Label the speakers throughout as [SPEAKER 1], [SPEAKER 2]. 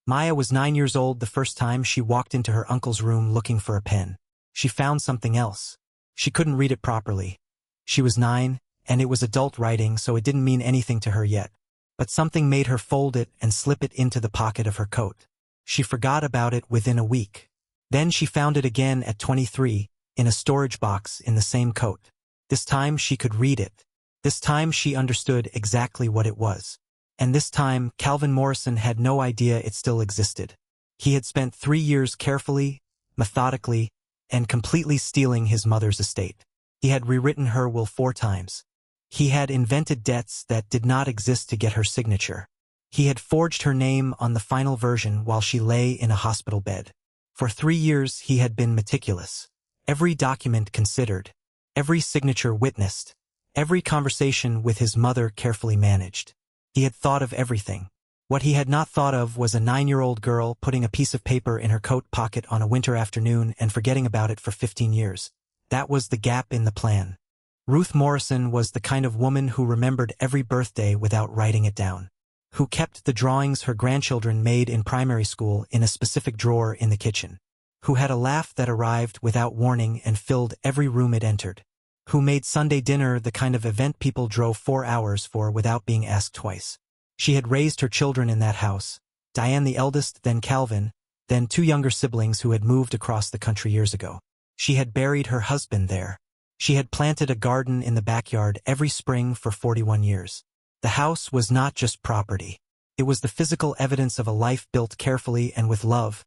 [SPEAKER 1] Maya was 9 years old the first time she walked into her uncle's room looking for a pen. She found something else. She couldn't read it properly. She was 9, and it was adult writing, so it didn't mean anything to her yet. But something made her fold it and slip it into the pocket of her coat. She forgot about it within a week. Then she found it again at 23, in a storage box in the same coat. This time she could read it. This time she understood exactly what it was. And this time Calvin Morrison had no idea it still existed. He had spent 3 years carefully, methodically, and completely stealing his mother's estate. He had rewritten her will 4 times. He had invented debts that did not exist to get her signature. He had forged her name on the final version while she lay in a hospital bed. For 3 years he had been meticulous. Every document considered, every signature witnessed, every conversation with his mother carefully managed. He had thought of everything. What he had not thought of was a 9-year-old girl putting a piece of paper in her coat pocket on a winter afternoon and forgetting about it for 15 years. That was the gap in the plan. Ruth Morrison was the kind of woman who remembered every birthday without writing it down, who kept the drawings her grandchildren made in primary school in a specific drawer in the kitchen, who had a laugh that arrived without warning and filled every room it entered, who made Sunday dinner the kind of event people drove 4 hours for without being asked twice. She had raised her children in that house, Diane the eldest, then Calvin, then 2 younger siblings who had moved across the country years ago. She had buried her husband there. She had planted a garden in the backyard every spring for 41 years. The house was not just property. It was the physical evidence of a life built carefully and with love,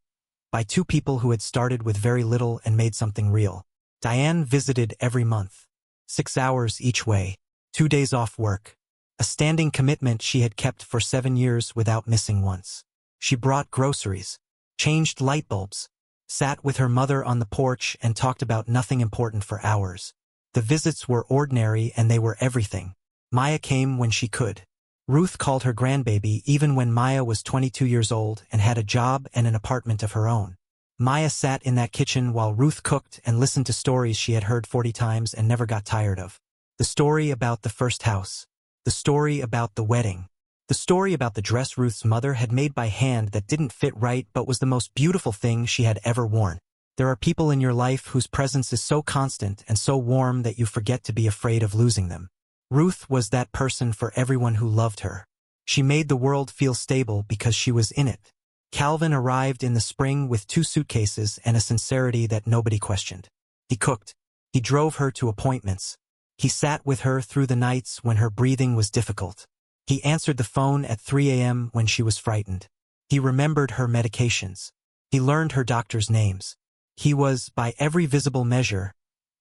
[SPEAKER 1] by 2 people who had started with very little and made something real. Diane visited every month. 6 hours each way, 2 days off work. A standing commitment she had kept for 7 years without missing once. She brought groceries, changed light bulbs, sat with her mother on the porch and talked about nothing important for hours. The visits were ordinary and they were everything. Maya came when she could. Ruth called her grandbaby even when Maya was 22 years old and had a job and an apartment of her own. Maya sat in that kitchen while Ruth cooked and listened to stories she had heard 40 times and never got tired of. The story about the first house. The story about the wedding. The story about the dress Ruth's mother had made by hand that didn't fit right but was the most beautiful thing she had ever worn. There are people in your life whose presence is so constant and so warm that you forget to be afraid of losing them. Ruth was that person for everyone who loved her. She made the world feel stable because she was in it. Calvin arrived in the spring with 2 suitcases and a sincerity that nobody questioned. He cooked. He drove her to appointments. He sat with her through the nights when her breathing was difficult. He answered the phone at 3 a.m. when she was frightened. He remembered her medications. He learned her doctors' names. He was, by every visible measure,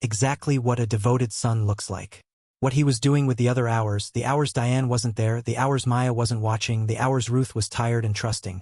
[SPEAKER 1] exactly what a devoted son looks like. What he was doing with the hours Diane wasn't there, the hours Maya wasn't watching, the hours Ruth was tired and trusting,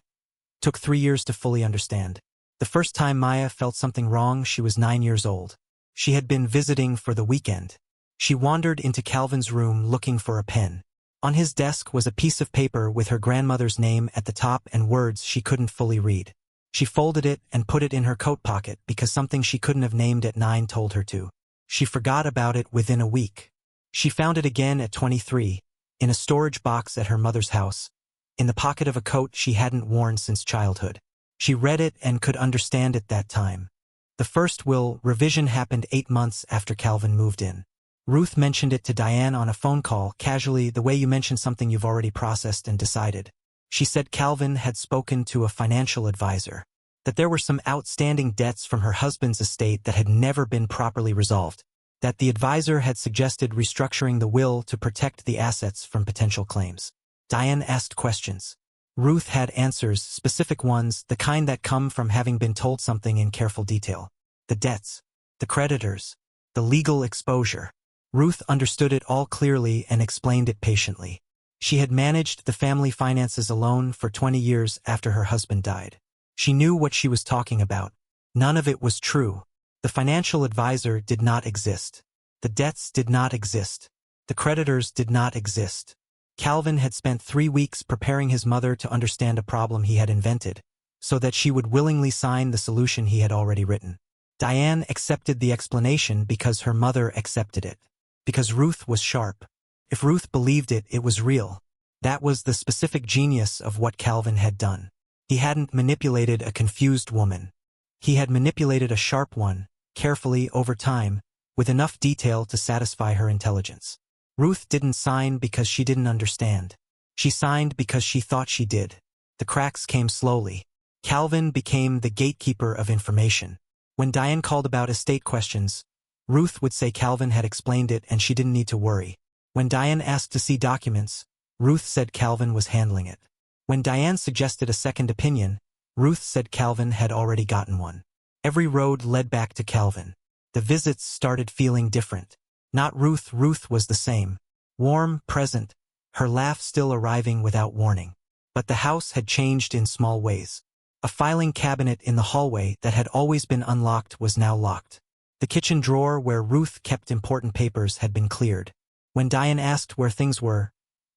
[SPEAKER 1] took 3 years to fully understand. The first time Maya felt something wrong, she was 9 years old. She had been visiting for the weekend. She wandered into Calvin's room looking for a pen. On his desk was a piece of paper with her grandmother's name at the top and words she couldn't fully read. She folded it and put it in her coat pocket because something she couldn't have named at 9 told her to. She forgot about it within a week. She found it again at 23, in a storage box at her mother's house, in the pocket of a coat she hadn't worn since childhood. She read it and could understand it that time. The first will revision happened 8 months after Calvin moved in. Ruth mentioned it to Diane on a phone call, casually, the way you mention something you've already processed and decided. She said Calvin had spoken to a financial advisor, that there were some outstanding debts from her husband's estate that had never been properly resolved, that the advisor had suggested restructuring the will to protect the assets from potential claims. Diane asked questions. Ruth had answers, specific ones, the kind that come from having been told something in careful detail. The debts, the creditors, the legal exposure. Ruth understood it all clearly and explained it patiently. She had managed the family finances alone for 20 years after her husband died. She knew what she was talking about. None of it was true. The financial advisor did not exist. The debts did not exist. The creditors did not exist. Calvin had spent 3 weeks preparing his mother to understand a problem he had invented, so that she would willingly sign the solution he had already written. Diane accepted the explanation because her mother accepted it. Because Ruth was sharp. If Ruth believed it, it was real. That was the specific genius of what Calvin had done. He hadn't manipulated a confused woman. He had manipulated a sharp one, carefully over time, with enough detail to satisfy her intelligence. Ruth didn't sign because she didn't understand. She signed because she thought she did. The cracks came slowly. Calvin became the gatekeeper of information. When Diane called about estate questions, Ruth would say Calvin had explained it and she didn't need to worry. When Diane asked to see documents, Ruth said Calvin was handling it. When Diane suggested a second opinion, Ruth said Calvin had already gotten one. Every road led back to Calvin. The visits started feeling different. Not Ruth. Ruth was the same. Warm, present, her laugh still arriving without warning. But the house had changed in small ways. A filing cabinet in the hallway that had always been unlocked was now locked. The kitchen drawer where Ruth kept important papers had been cleared. When Diane asked where things were,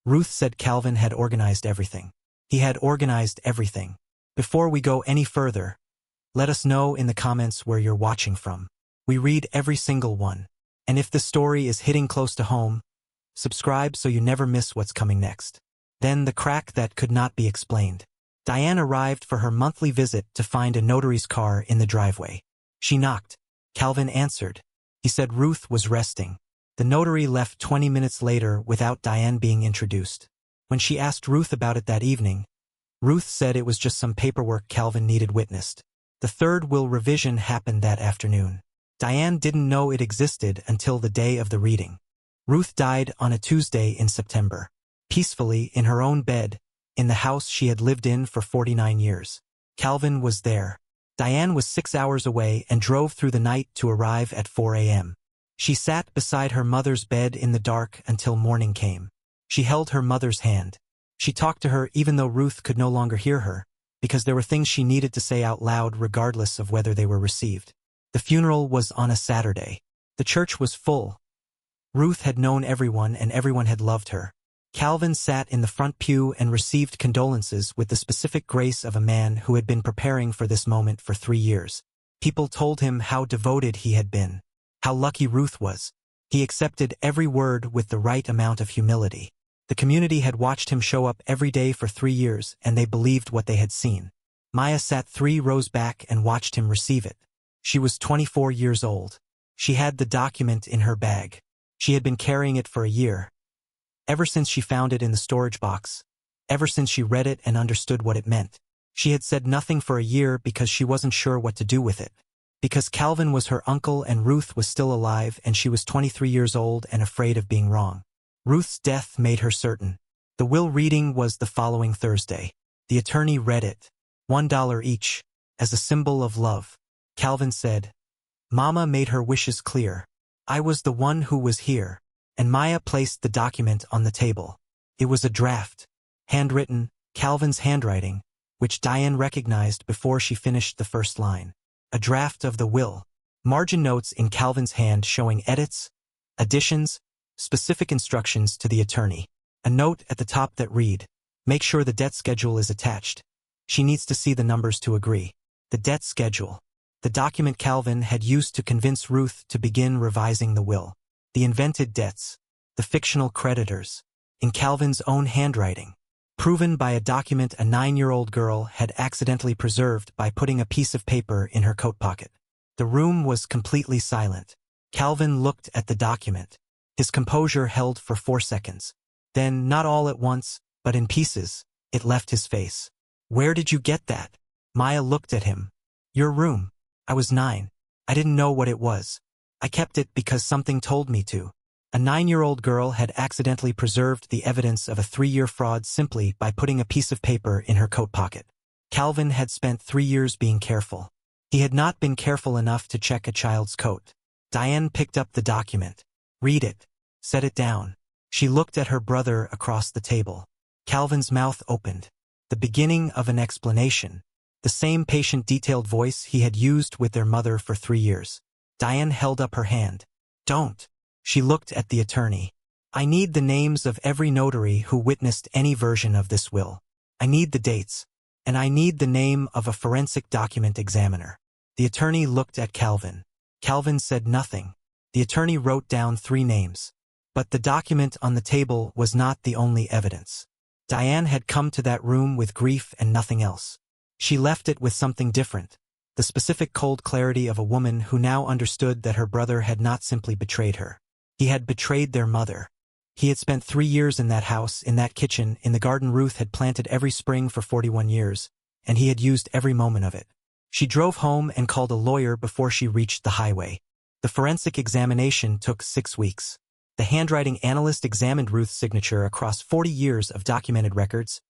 [SPEAKER 1] Ruth said Calvin had organized everything. He had organized everything. Before we go any further, let us know in the comments where you're watching from. We read every single one. And if the story is hitting close to home, subscribe so you never miss what's coming next. Then the crack that could not be explained. Diane arrived for her monthly visit to find a notary's car in the driveway. She knocked. Calvin answered. He said Ruth was resting. The notary left 20 minutes later without Diane being introduced. When she asked Ruth about it that evening, Ruth said it was just some paperwork Calvin needed witnessed. The third will revision happened that afternoon. Diane didn't know it existed until the day of the reading. Ruth died on a Tuesday in September, peacefully in her own bed, in the house she had lived in for 49 years. Calvin was there. Diane was 6 hours away and drove through the night to arrive at 4 a.m. She sat beside her mother's bed in the dark until morning came. She held her mother's hand. She talked to her even though Ruth could no longer hear her, because there were things she needed to say out loud regardless of whether they were received. The funeral was on a Saturday. The church was full. Ruth had known everyone and everyone had loved her. Calvin sat in the front pew and received condolences with the specific grace of a man who had been preparing for this moment for 3 years. People told him how devoted he had been, how lucky Ruth was. He accepted every word with the right amount of humility. The community had watched him show up every day for 3 years, and they believed what they had seen. Maya sat 3 rows back and watched him receive it. She was 24 years old. She had the document in her bag. She had been carrying it for a year. Ever since she found it in the storage box. Ever since she read it and understood what it meant. She had said nothing for a year because she wasn't sure what to do with it. Because Calvin was her uncle and Ruth was still alive and she was 23 years old and afraid of being wrong. Ruth's death made her certain. The will reading was the following Thursday. The attorney read it. $1 each, as a symbol of love. Calvin said, "Mama made her wishes clear. I was the one who was here." And Maya placed the document on the table. It was a draft. Handwritten, Calvin's handwriting, which Diane recognized before she finished the first line. A draft of the will. Margin notes in Calvin's hand showing edits, additions, specific instructions to the attorney. A note at the top that read, "Make sure the debt schedule is attached. She needs to see the numbers to agree." The debt schedule. The document Calvin had used to convince Ruth to begin revising the will. The invented debts. The fictional creditors. In Calvin's own handwriting. Proven by a document a 9-year-old girl had accidentally preserved by putting a piece of paper in her coat pocket. The room was completely silent. Calvin looked at the document. His composure held for 4 seconds. Then, not all at once, but in pieces, it left his face. "Where did you get that?" Maya looked at him. "Your room. I was 9. I didn't know what it was. I kept it because something told me to." A 9-year-old girl had accidentally preserved the evidence of a 3-year fraud simply by putting a piece of paper in her coat pocket. Calvin had spent 3 years being careful. He had not been careful enough to check a child's coat. Diane picked up the document. "Read it. Set it down." She looked at her brother across the table. Calvin's mouth opened. The beginning of an explanation. The same patient, detailed voice he had used with their mother for 3 years. Diane held up her hand. "Don't." She looked at the attorney. "I need the names of every notary who witnessed any version of this will. I need the dates. And I need the name of a forensic document examiner." The attorney looked at Calvin. Calvin said nothing. The attorney wrote down 3 names. But the document on the table was not the only evidence. Diane had come to that room with grief and nothing else. She left it with something different, the specific cold clarity of a woman who now understood that her brother had not simply betrayed her. He had betrayed their mother. He had spent 3 years in that house, in that kitchen, in the garden Ruth had planted every spring for 41 years, and he had used every moment of it. She drove home and called a lawyer before she reached the highway. The forensic examination took 6 weeks. The handwriting analyst examined Ruth's signature across 40 years of documented records,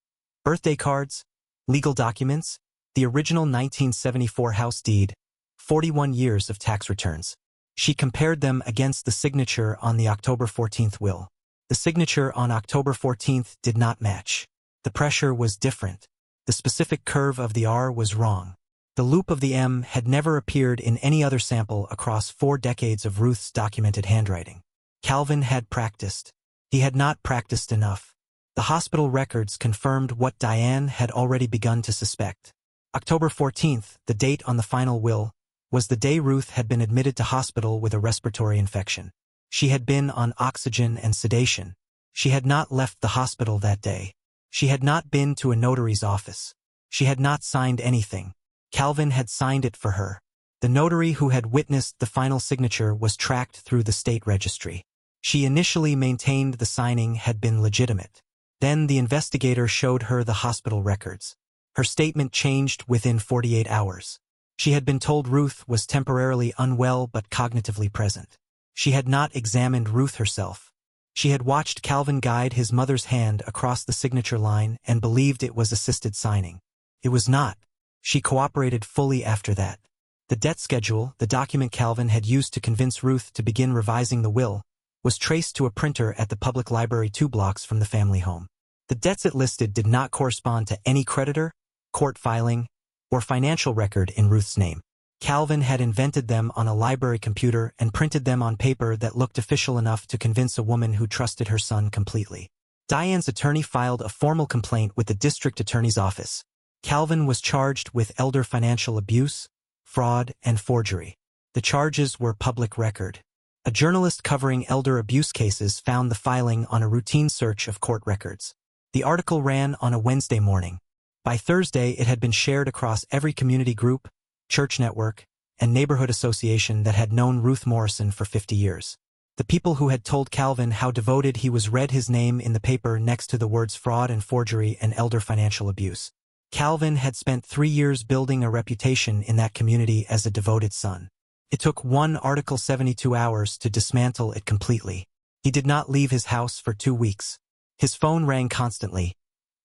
[SPEAKER 1] birthday cards, legal documents, the original 1974 house deed, 41 years of tax returns. She compared them against the signature on the October 14th will. The signature on October 14th did not match. The pressure was different. The specific curve of the R was wrong. The loop of the M had never appeared in any other sample across 4 decades of Ruth's documented handwriting. Calvin had practiced. He had not practiced enough. The hospital records confirmed what Diane had already begun to suspect. October 14th, the date on the final will, was the day Ruth had been admitted to hospital with a respiratory infection. She had been on oxygen and sedation. She had not left the hospital that day. She had not been to a notary's office. She had not signed anything. Calvin had signed it for her. The notary who had witnessed the final signature was tracked through the state registry. She initially maintained the signing had been legitimate. Then the investigator showed her the hospital records. Her statement changed within 48 hours. She had been told Ruth was temporarily unwell but cognitively present. She had not examined Ruth herself. She had watched Calvin guide his mother's hand across the signature line and believed it was assisted signing. It was not. She cooperated fully after that. The debt schedule, the document Calvin had used to convince Ruth to begin revising the will, was traced to a printer at the public library 2 blocks from the family home. The debts it listed did not correspond to any creditor, court filing, or financial record in Ruth's name. Calvin had invented them on a library computer and printed them on paper that looked official enough to convince a woman who trusted her son completely. Diane's attorney filed a formal complaint with the district attorney's office. Calvin was charged with elder financial abuse, fraud, and forgery. The charges were public record. A journalist covering elder abuse cases found the filing on a routine search of court records. The article ran on a Wednesday morning. By Thursday, it had been shared across every community group, church network, and neighborhood association that had known Ruth Morrison for 50 years. The people who had told Calvin how devoted he was read his name in the paper next to the words fraud and forgery and elder financial abuse. Calvin had spent 3 years building a reputation in that community as a devoted son. It took one Article 72 hours to dismantle it completely. He did not leave his house for 2 weeks. His phone rang constantly.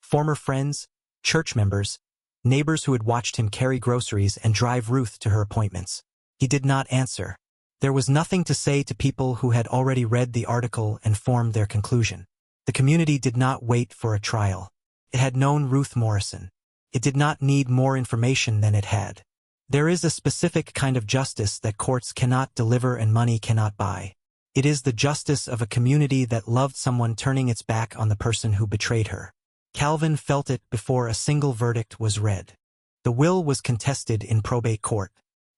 [SPEAKER 1] Former friends, church members, neighbors who had watched him carry groceries and drive Ruth to her appointments. He did not answer. There was nothing to say to people who had already read the article and formed their conclusion. The community did not wait for a trial. It had known Ruth Morrison. It did not need more information than it had. There is a specific kind of justice that courts cannot deliver and money cannot buy. It is the justice of a community that loved someone turning its back on the person who betrayed her. Calvin felt it before a single verdict was read. The will was contested in probate court.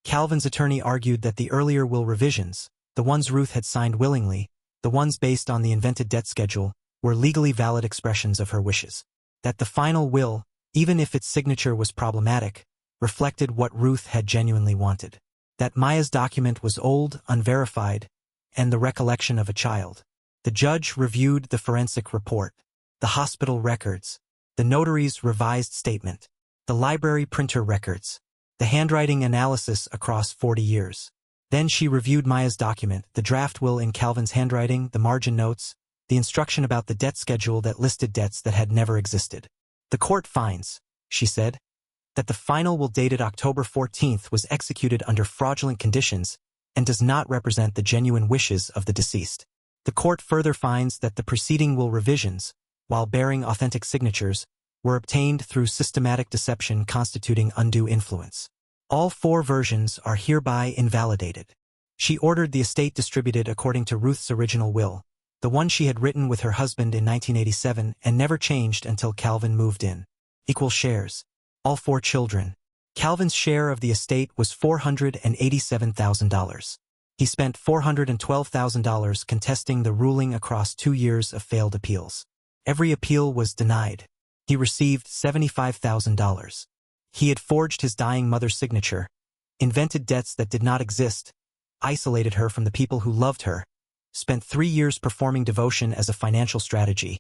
[SPEAKER 1] Calvin's attorney argued that the earlier will revisions, the ones Ruth had signed willingly, the ones based on the invented debt schedule, were legally valid expressions of her wishes. That the final will, even if its signature was problematic, reflected what Ruth had genuinely wanted. That Maya's document was old, unverified, and the recollection of a child. The judge reviewed the forensic report, the hospital records, the notary's revised statement, the library printer records, the handwriting analysis across 40 years. Then she reviewed Maya's document, the draft will in Calvin's handwriting, the margin notes, the instruction about the debt schedule that listed debts that had never existed. The court finds, she said, that the final will dated October 14th was executed under fraudulent conditions and does not represent the genuine wishes of the deceased. The court further finds that the preceding will revisions, while bearing authentic signatures, were obtained through systematic deception constituting undue influence. All 4 versions are hereby invalidated. She ordered the estate distributed according to Ruth's original will, the one she had written with her husband in 1987 and never changed until Calvin moved in. Equal shares. All 4 children. Calvin's share of the estate was $487,000. He spent $412,000 contesting the ruling across 2 years of failed appeals. Every appeal was denied. He received $75,000. He had forged his dying mother's signature, invented debts that did not exist, isolated her from the people who loved her, spent 3 years performing devotion as a financial strategy,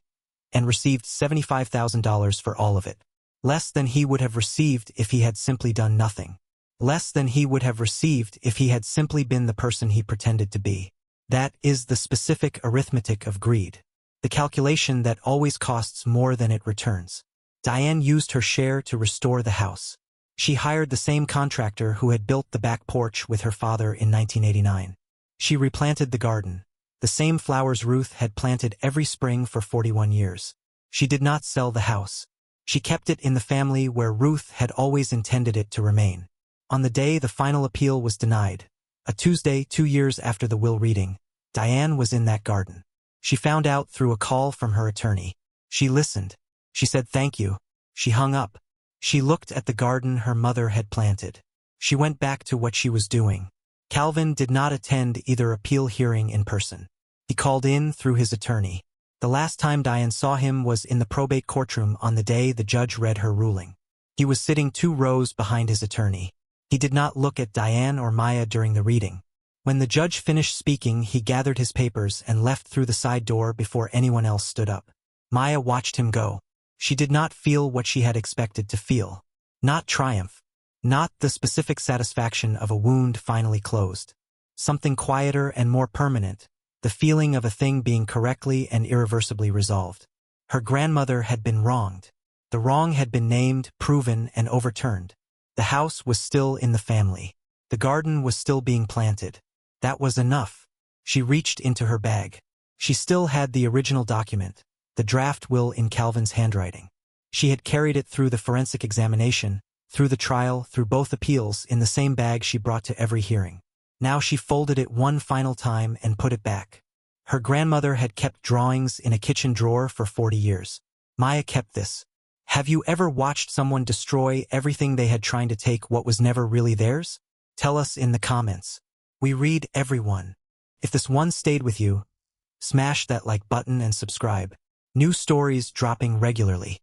[SPEAKER 1] and received $75,000 for all of it. Less than he would have received if he had simply done nothing. Less than he would have received if he had simply been the person he pretended to be. That is the specific arithmetic of greed. The calculation that always costs more than it returns. Diane used her share to restore the house. She hired the same contractor who had built the back porch with her father in 1989. She replanted the garden, the same flowers Ruth had planted every spring for 41 years. She did not sell the house. She kept it in the family where Ruth had always intended it to remain. On the day the final appeal was denied, a Tuesday 2 years after the will reading, Diane was in that garden. She found out through a call from her attorney. She listened. She said thank you. She hung up. She looked at the garden her mother had planted. She went back to what she was doing. Calvin did not attend either appeal hearing in person. He called in through his attorney. The last time Diane saw him was in the probate courtroom on the day the judge read her ruling. He was sitting 2 rows behind his attorney. He did not look at Diane or Maya during the reading. When the judge finished speaking, he gathered his papers and left through the side door before anyone else stood up. Maya watched him go. She did not feel what she had expected to feel. Not triumph. Not the specific satisfaction of a wound finally closed. Something quieter and more permanent, the feeling of a thing being correctly and irreversibly resolved. Her grandmother had been wronged. The wrong had been named, proven, and overturned. The house was still in the family. The garden was still being planted. That was enough. She reached into her bag. She still had the original document, the draft will in Calvin's handwriting. She had carried it through the forensic examination, through the trial, through both appeals, in the same bag she brought to every hearing. Now she folded it one final time and put it back. Her grandmother had kept drawings in a kitchen drawer for 40 years. Maya kept this. Have you ever watched someone destroy everything they had trying to take what was never really theirs? Tell us in the comments. We read everyone. If this one stayed with you, smash that like button and subscribe. New stories dropping regularly.